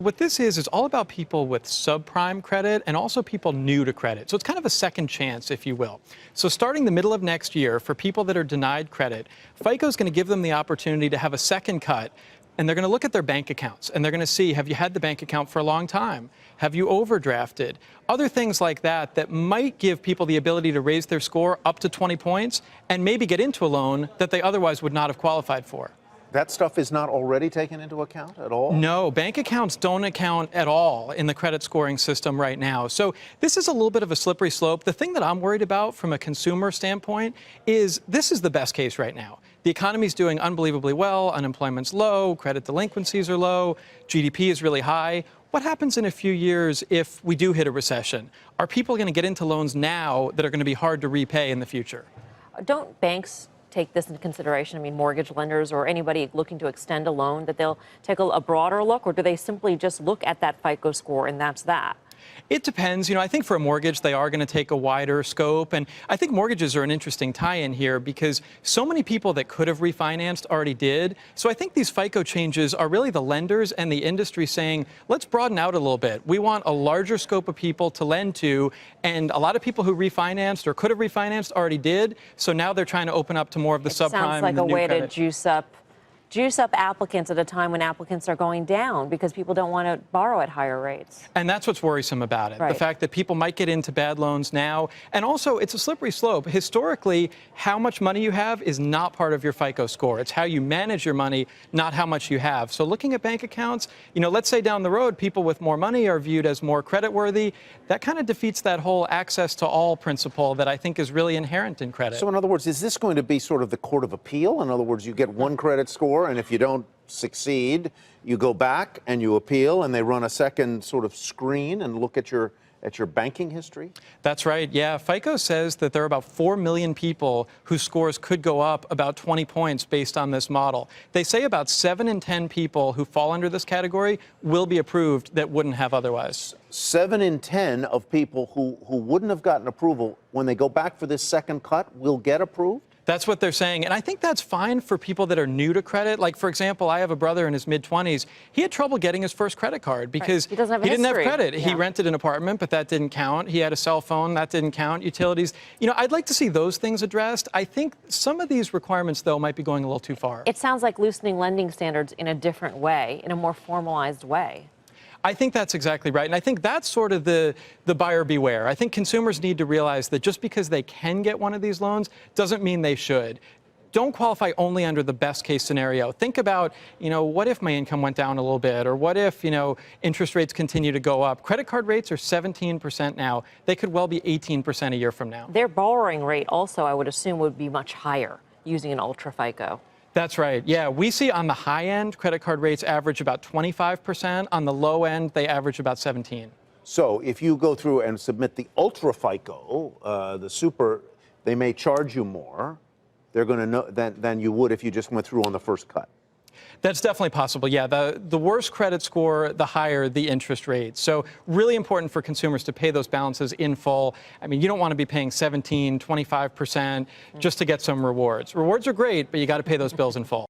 What this is all about people with subprime credit and also people new to credit. So it's kind of a second chance, if you will. So starting the middle of next year, for people that are denied credit, FICO is going to give them the opportunity to have a second cut. And they're going to look at their bank accounts, and they're going to see, have you had the bank account for a long time? Have you overdrafted? Other things like that that might give people the ability to raise their score up to 20 points and maybe get into a loan that they otherwise would not have qualified for. That stuff is not already taken into account at all? No, bank accounts don't account at all in the credit scoring system right now. So this is a little bit of a slippery slope. The thing that I'm worried about from a consumer standpoint is this is the best case right now. The economy's doing unbelievably well, unemployment's low, credit delinquencies are low, GDP is really high. What happens in a few years if we do hit a recession? Are people going to get into loans now that are going to be hard to repay in the future? Don't banks take this into consideration? I mean, mortgage lenders or anybody looking to extend a loan, that they'll take a broader look, or do they simply just look at that FICO score and that's that? It depends. I think for a mortgage, they are going to take a wider scope. And I think mortgages are an interesting tie-in here because so many people that could have refinanced already did. So I think these FICO changes are really the lenders and the industry saying, let's broaden out a little bit. We want a larger scope of people to lend to. And a lot of people who refinanced or could have refinanced already did. So now they're trying to open up to more of the subprime. Sounds like and the a new way credit. to juice up applicants at a time when applicants are going down because people don't want to borrow at higher rates. And that's what's worrisome about it. Right. The fact that people might get into bad loans now. And also, it's a slippery slope. Historically, how much money you have is not part of your FICO score. It's how you manage your money, not how much you have. So looking at bank accounts, let's say down the road, people with more money are viewed as more creditworthy. That kind of defeats that whole access to all principle that I think is really inherent in credit. So in other words, is this going to be sort of the court of appeal? In other words, you get one credit score, and if you don't succeed, you go back and you appeal, and they run a second sort of screen and look at your banking history? That's right. Yeah. FICO says that there are about 4 million people whose scores could go up about 20 points based on this model. They say about 7 in 10 people who fall under this category will be approved that wouldn't have otherwise. 7 in 10 of people who wouldn't have gotten approval, when they go back for this second cut, will get approved? That's what they're saying. And I think that's fine for people that are new to credit. Like, for example, I have a brother in his mid-20s. He had trouble getting his first credit card because he didn't have credit. Yeah. He rented an apartment, but that didn't count. He had a cell phone. That didn't count. Utilities. I'd like to see those things addressed. I think some of these requirements, though, might be going a little too far. It sounds like loosening lending standards in a different way, in a more formalized way. I think that's exactly right. And I think that's sort of the buyer beware. I think consumers need to realize that just because they can get one of these loans doesn't mean they should. Don't qualify only under the best case scenario. Think about, what if my income went down a little bit? Or what if, interest rates continue to go up? Credit card rates are 17% now. They could well be 18% a year from now. Their borrowing rate also, I would assume, would be much higher using an ultra FICO. That's right. Yeah, we see on the high end, credit card rates average about 25%. On the low end, they average about 17%. So if you go through and submit the ultra FICO, the super, they may charge you more. They're going to know than you would if you just went through on the first cut. That's definitely possible. Yeah, the worse credit score, the higher the interest rate. So really important for consumers to pay those balances in full. I mean, you don't want to be paying 17, 25% just to get some rewards. Rewards are great, but you got to pay those bills in full.